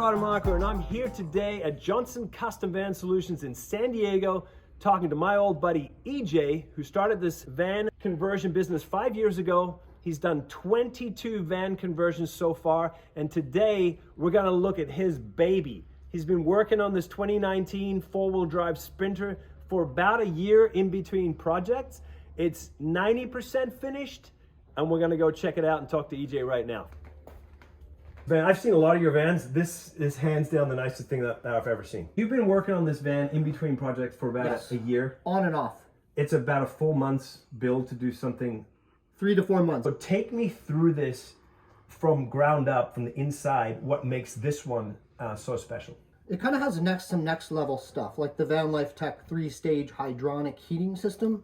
Rademacher, and I'm here today at Johnson Custom Van Solutions in San Diego, talking to my old buddy EJ, who started this van conversion business 5 years ago. He's done 22 van conversions so far, and today we're gonna look at his baby. He's been working on this 2019 four-wheel drive Sprinter for about a year in between projects. It's 90% finished, and we're gonna go check it out and talk to EJ right now. Man, I've seen a lot of your vans. This is hands down the nicest thing that I've ever seen. You've been working on this van in between projects for about a year. On and off. It's about a 4 months build to do something. 3 to 4 months. So take me through this from ground up, from the inside, what makes this one so special. It kind of has some next level stuff, like the Van Life Tech 3-stage hydronic heating system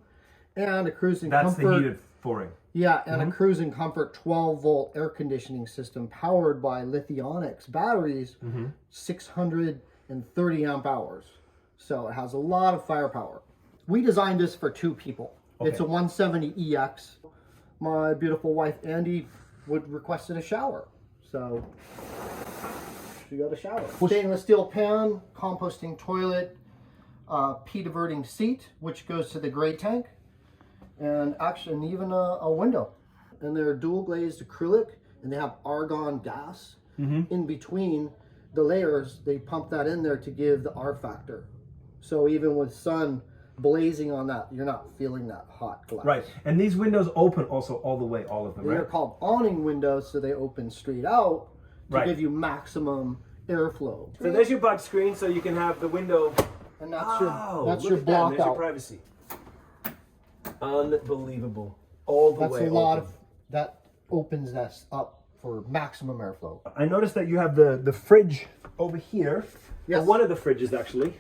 and a cruising comfort. That's the heated fooring. Yeah, and a cruising comfort 12-volt air conditioning system powered by Lithionics batteries, 630 amp hours. So it has a lot of firepower. We designed this for 2 people. Okay. It's a 170EX. My beautiful wife, Andy, requested a shower. So she got a shower. Stainless steel pan, composting toilet, pee diverting seat, which goes to the gray tank. And actually even a window. And they're dual glazed acrylic, and they have argon gas in between the layers. They pump that in there to give the R factor. So even with sun blazing on that, you're not feeling that hot glass. Right, and these windows open also all the way, all of them, They're called awning windows, so they open straight out to give you maximum airflow. So there's your bug screen, so you can have the window. And that's your block there's out. your privacy. Unbelievable. All the way. That's a lot of that opens us up for maximum airflow. I noticed that you have the fridge over here. Yes. Or one of the fridges actually.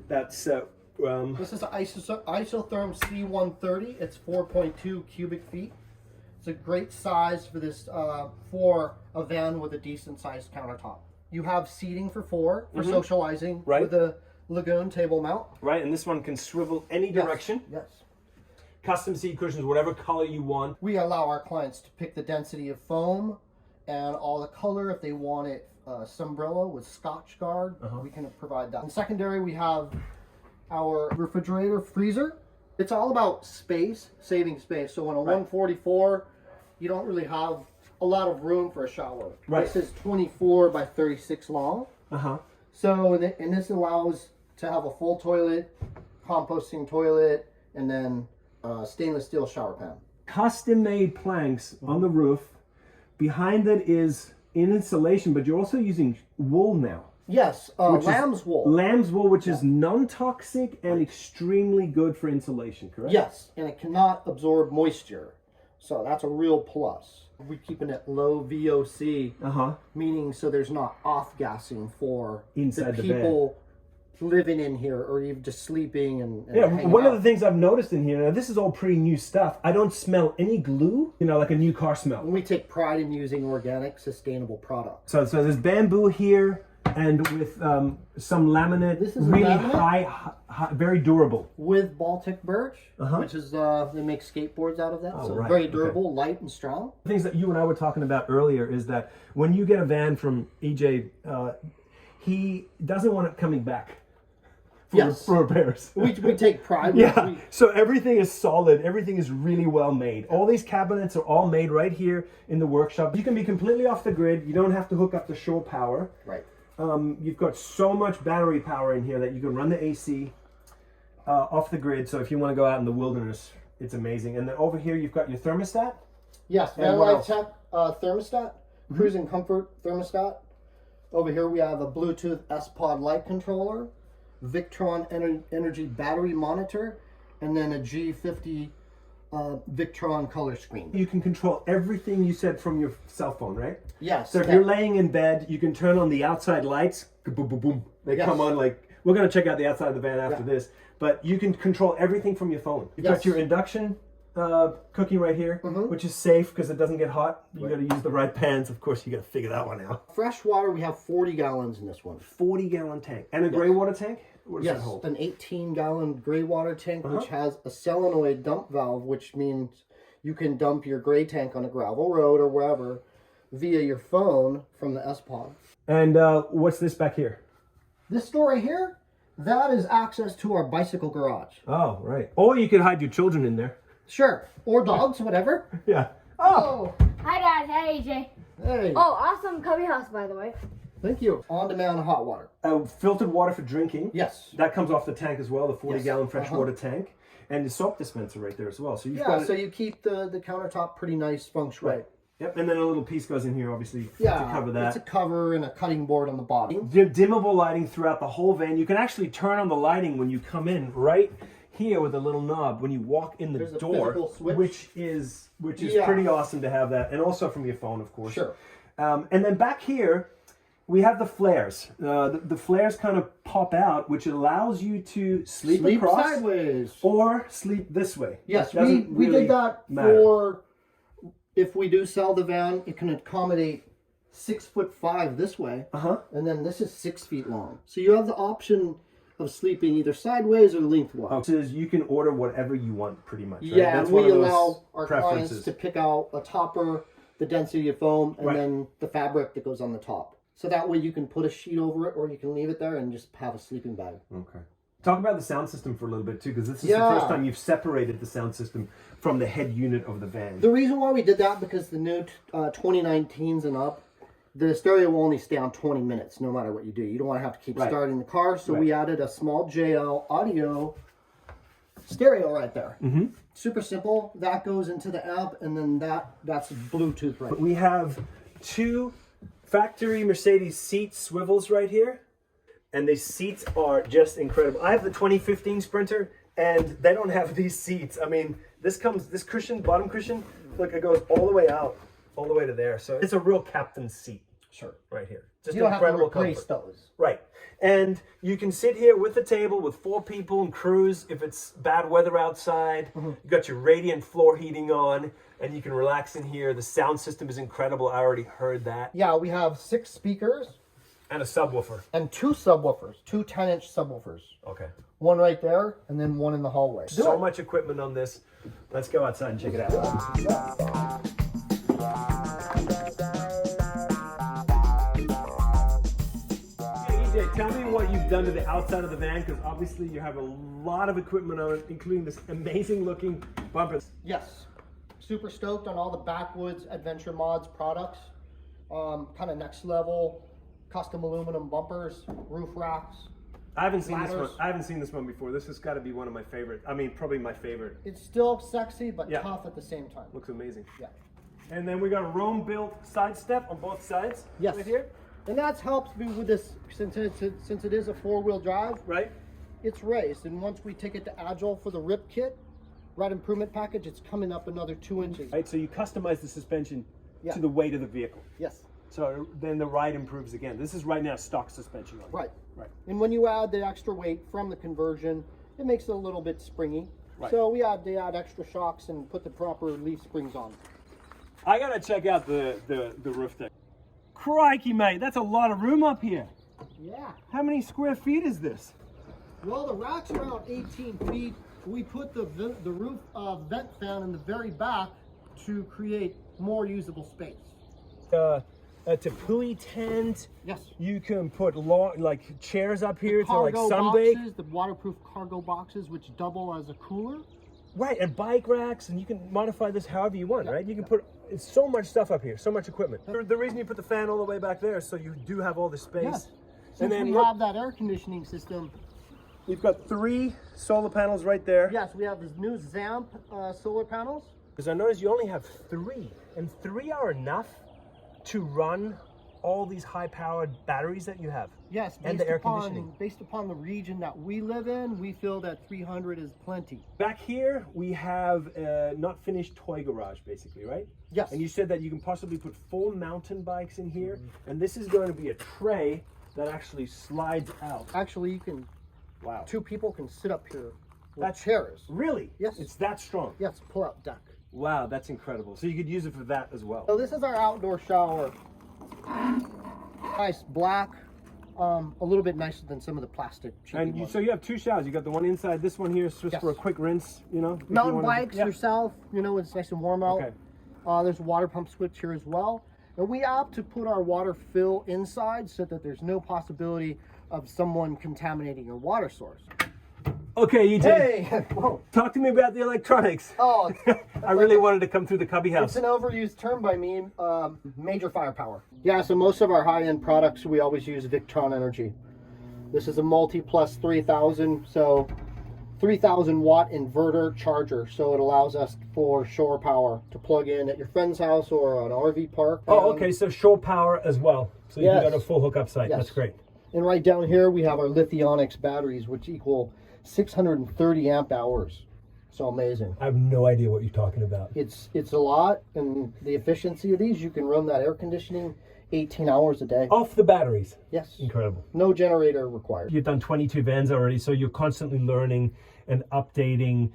That's this is an isotherm C130. It's 4.2 cubic feet. It's a great size for this for a van with a decent sized countertop. You have seating for 4 for socializing with a Lagoon table mount. Right, and this one can swivel any direction. Yes. Custom seat cushions, whatever color you want. We allow our clients to pick the density of foam and all the color. If they want it Sunbrella with Scotch Guard, we can provide that. In secondary, we have our refrigerator freezer. It's all about space, saving space. So on a 144, you don't really have a lot of room for a shower. Right. This is 24 by 36 long. So, and this allows to have a full toilet, composting toilet, and then stainless steel shower pan. Custom made planks on the roof. Behind that is insulation, but you're also using wool now. Yes, lamb's wool. Lamb's wool, which is non-toxic and extremely good for insulation, correct? Yes, and it cannot absorb moisture. So that's a real plus. We're keeping it low VOC, meaning so there's not off-gassing for inside the people living in here or even just sleeping and one of the things I've noticed in here, now this is all pretty new stuff, I don't smell any glue, like a new car smell. We take pride in using organic, sustainable products. So there's bamboo here and with some laminate. This is really high, very durable. With Baltic birch, which is, they make skateboards out of that. Very durable, light and strong. The things that you and I were talking about earlier is that when you get a van from EJ, he doesn't want it coming back. For repairs. We take pride. So everything is solid. Everything is really well made. All these cabinets are all made right here in the workshop. You can be completely off the grid. You don't have to hook up to shore power. Right. You've got so much battery power in here that you can run the AC off the grid. So if you want to go out in the wilderness, it's amazing. And then over here, you've got your thermostat. Yes, Van Life Tech thermostat, cruising comfort thermostat. Over here, we have a Bluetooth S-Pod light controller, Victron Energy battery monitor, and then a G50 Victron color screen. You can control everything you said from your cell phone, right? Yes. So if you're laying in bed, you can turn on the outside lights. Boom, boom, boom. They come on like, we're going to check out the outside of the van after this, but you can control everything from your phone. You've got your induction cooking right here, which is safe because it doesn't get hot. You got to use the right pans. Of course, you got to figure that one out. Fresh water, we have 40 gallons in this one. 40-gallon tank. And a gray water tank? What does that hold? An 18-gallon gray water tank, which has a solenoid dump valve, which means you can dump your gray tank on a gravel road or wherever via your phone from the S-Pod. And what's this back here? This door right here, that is access to our bicycle garage. Oh, right. Or you could hide your children in there. Sure. Or dogs, whatever. Yeah. Oh. Hi, Dad. Hey, AJ. Hey. Oh, awesome cubby house, by the way. Thank you. On-demand hot water. Filtered water for drinking. Yes. That comes off the tank as well, the 40-gallon Yes. freshwater tank. And the soap dispenser right there as well. So you've Yeah, got so you keep the countertop pretty nice feng shui. Right. Yep, and then a little piece goes in here, obviously, Yeah, to cover that. it's a cover and a cutting board on the bottom. Dimmable lighting throughout the whole van. You can actually turn on the lighting when you come in right here with a little knob when you walk in the There's a door, physical switch. which is Yeah. pretty awesome to have that, and also from your phone, of course. Sure. And then back here, we have the flares. The flares kind of pop out, which allows you to sleep across sideways. or sleep this way. Yes, That we doesn't really did that matter. for, if we do sell the van, it can accommodate 6'5" this way. And then this is 6 feet long. So you have the option of sleeping either sideways or lengthwise. Oh, it says you can order whatever you want, pretty much. Right? Yeah, That's and one we of those allow our clients preferences. to pick out a topper, the density of foam, and Right. then the fabric that goes on the top. So that way you can put a sheet over it, or you can leave it there and just have a sleeping bag. Okay. Talk about the sound system for a little bit too, because this is the Yeah. first time you've separated the sound system from the head unit of the van. The reason why we did that, because the new 2019s and up, the stereo will only stay on 20 minutes no matter what you do. You don't want to have to keep Right. starting the car, so Right. we added a small JL audio stereo right there. Super simple. That goes into the amp, and then that's Bluetooth right. We have two factory Mercedes seat swivels right here, and the seats are just incredible. I have the 2015 Sprinter, and they don't have these seats. I mean, this cushion, bottom cushion, look, it goes all the way out, all the way to there. So it's a real captain's seat. Sure. Right here. Just You don't have to incredible replace comfort. those. Right. And you can sit here with the table with 4 people and cruise if it's bad weather outside. You got your radiant floor heating on, and you can relax in here. The sound system is incredible. I already heard that. Yeah, we have 6 speakers And a subwoofer. and 2 subwoofers, 2 10-inch subwoofers. Okay. One right there, and then one in the hallway. So much equipment on this. Let's go outside and check it out. EJ, tell me what you've done to the outside of the van, because obviously you have a lot of equipment on it, including this amazing looking bumper. Yes. Super stoked on all the Backwoods Adventure Mods products. Kind of next level, custom aluminum bumpers, roof racks. I haven't seen this one. Ladders. I haven't seen this one before. This has got to be one of my favorite. I mean, probably my favorite. It's still sexy, but Yeah. tough at the same time. Looks amazing. Yeah. And then we got a Rome built side step on both sides. Yes. Right here. And that's helped me with this, since it is a 4-wheel drive, Right. it's raised. And once we take it to Agile for the RIP kit, Ride Improvement Package, it's coming up another 2 inches. Right. So you customize the suspension Yeah. to the weight of the vehicle. Yes. So then the ride improves again. This is right now stock suspension on it. Right. Right. And when you add the extra weight from the conversion, it makes it a little bit springy. Right. So they add extra shocks and put the proper leaf springs on. I gotta check out the roof deck. Crikey, mate, that's a lot of room up here. Yeah. How many square feet is this? Well, the rack's around 18 feet. We put the roof vent fan in the very back to create more usable space. A Tepui tent. Yes. You can put like chairs up here to like Cargo sunbake. boxes, the waterproof cargo boxes, which double as a cooler. Right, and bike racks, and you can modify this however you want, right? You can put it's so much stuff up here, so much equipment. The reason you put the fan all the way back there is so you do have all the space. Yes. Since And then we look, have that air conditioning system. we've got 3 solar panels right there. Yes, we have this new ZAMP solar panels. Because I noticed you only have 3, and 3 are enough to run all these high-powered batteries that you have. Yes, and the air conditioning. based upon the region that we live in, we feel that 300 is plenty. Back here, we have a not finished toy garage, basically, right? Yes. And you said that you can possibly put 4 mountain bikes in here, and this is going to be a tray that actually slides out. Actually, you can. Wow. 2 people can sit up here with That's- chairs. Really? Yes. It's that strong? Yes, pull out deck. Wow, that's incredible. So you could use it for that as well. So this is our outdoor shower. Nice black, a little bit nicer than some of the plastic. And cheapy ones. so you have 2 showers. You got the one inside. This one here is just Yes. for a quick rinse, you know? if you mountain wanna- bikes Yeah. yourself, it's nice and warm out. Okay. There's a water pump switch here as well. And we opt to put our water fill inside so that there's no possibility of someone contaminating your water source. Okay, EJ, Hey! Whoa. talk to me about the electronics. Oh, I really wanted to come through the cubby house. it's an overused term by me. Major firepower. Yeah, so most of our high-end products, we always use Victron energy. This is a multi-plus 3000, so 3,000 watt inverter charger. So it allows us for shore power to plug in at your friend's house or an RV park. Oh, okay, so shore power as well. So you Yes. can go to full hookup site. Yes. That's great. And right down here, we have our Lithionics batteries, which equal 630 amp hours. So amazing. I have no idea what you're talking about. It's a lot, and the efficiency of these, you can run that air conditioning 18 hours a day. Off the batteries. Yes. Incredible. No generator required. You've done 22 vans already, so you're constantly learning and updating.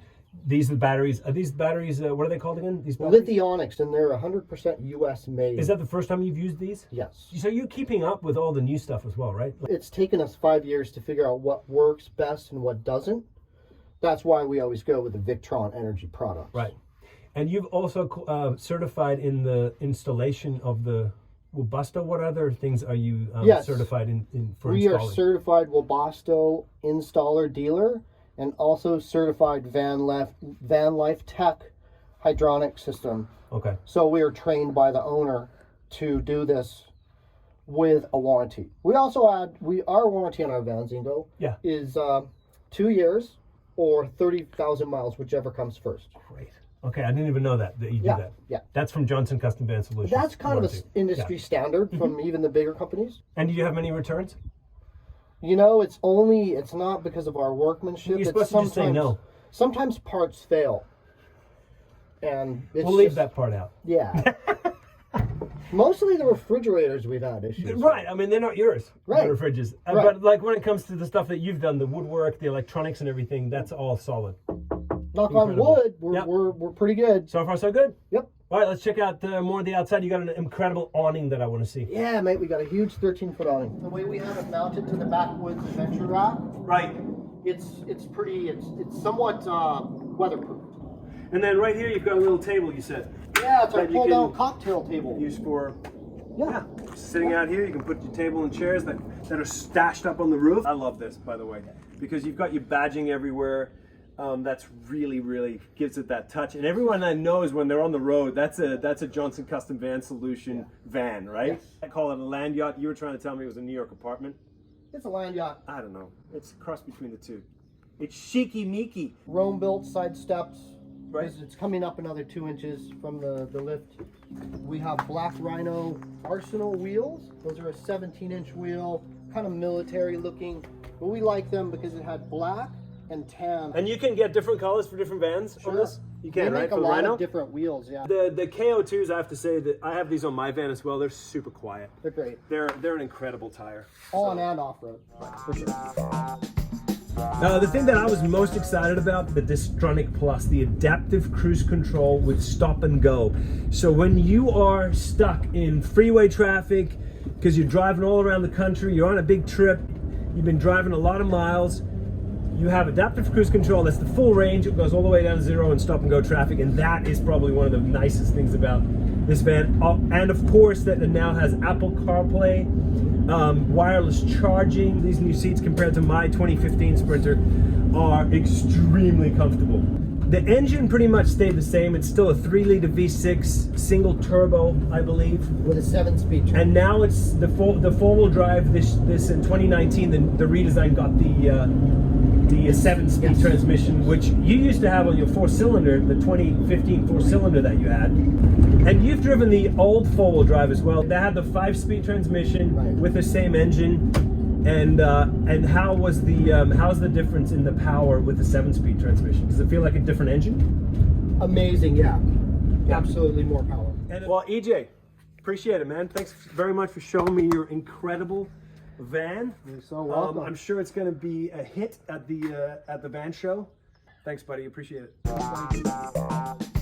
These are the batteries. Are these batteries, what are they called again? These batteries? Lithionics, and they're 100% US made. Is that the first time you've used these? Yes. So you're keeping up with all the new stuff as well, right? It's taken us 5 years to figure out what works best and what doesn't. That's why we always go with the Victron energy products. Right. And you've also certified in the installation of the Webasto. What other things are you Yes. certified in for We are installing? certified Webasto installer dealer and also certified Van Life Tech hydronic system. Okay. So we are trained by the owner to do this with a warranty. We also add, our warranty on our Vans, Ingo, Yeah. is 2 years or 30,000 miles, whichever comes first. Great. Okay, I didn't even know that you do Yeah, that. yeah. That's from Johnson Custom Van Solutions. That's kind of warranty. an industry standard from even the bigger companies. And do you have many returns? You know, it's not because of our workmanship. You're It's supposed to just say no. Sometimes parts fail. And it's We'll leave just- that part out. Yeah. Mostly the refrigerators we've had issues. Right. I mean, they're not yours. Right. The fridges. Right. But like when it comes to the stuff that you've done, the woodwork, the electronics, and everything, that's all solid. Knock on Incredible. wood, Yep. we're pretty good. So far, so good. Yep. All right, let's check out more of the outside. You got an incredible awning that I want to see. Yeah, mate, we got a huge 13-foot awning. The way we have it mounted to the backwoods adventure rack, Right. it's somewhat weatherproof. And then right here, you've got a little table. You said. Yeah, it's our That you pull-down can cocktail table. used for. Yeah. Sitting out here, you can put your table and chairs that are stashed up on the roof. I love this, by the way, because you've got your badging everywhere. That's really gives it that touch. And everyone that knows when they're on the road, that's a Johnson Custom Van Solution van, right? Yes. I call it a land yacht. You were trying to tell me it was a New York apartment. It's a land yacht. I don't know. It's a cross between the two. It's chic-y-meeky. Rome-built side steps. Right. It's coming up another 2 inches from the lift. We have Black Rhino Arsenal wheels. Those are a 17-inch wheel, kind of military looking, but we like them because it had black and tan. And you can get different colors for different vans on this? You They can, make right? a For lot Rhino? of different wheels, yeah. The KO2s, I have to say that I have these on my van as well. They're super quiet. They're great. They're an incredible tire. On and off-road, for sure. The thing that I was most excited about, the Distronic Plus, the adaptive cruise control with stop and go. So when you are stuck in freeway traffic, because you're driving all around the country, you're on a big trip, you've been driving a lot of miles, you have adaptive cruise control. That's the full range. It goes all the way down to zero in stop and go traffic, and that is probably one of the nicest things about this van. And of course, that it now has Apple CarPlay, wireless charging. These new seats compared to my 2015 Sprinter are extremely comfortable. The engine pretty much stayed the same. It's still a 3-liter V6 single turbo, I believe. With a 7-speed transmission. And now it's the four-wheel drive. This in 2019, the redesign got the 7-speed Yes. transmission, which you used to have on your 4-cylinder, the 2015 4-cylinder that you had. And you've driven the old 4-wheel drive as well. That had the 5-speed transmission Right. with the same engine. And how's the difference in the power with the 7-speed transmission? Does it feel like a different engine? Amazing, yeah. Absolutely more power. Well, EJ, appreciate it, man. Thanks very much for showing me your incredible van. You're so welcome. I'm sure it's going to be a hit at the van show. Thanks, buddy. Appreciate it.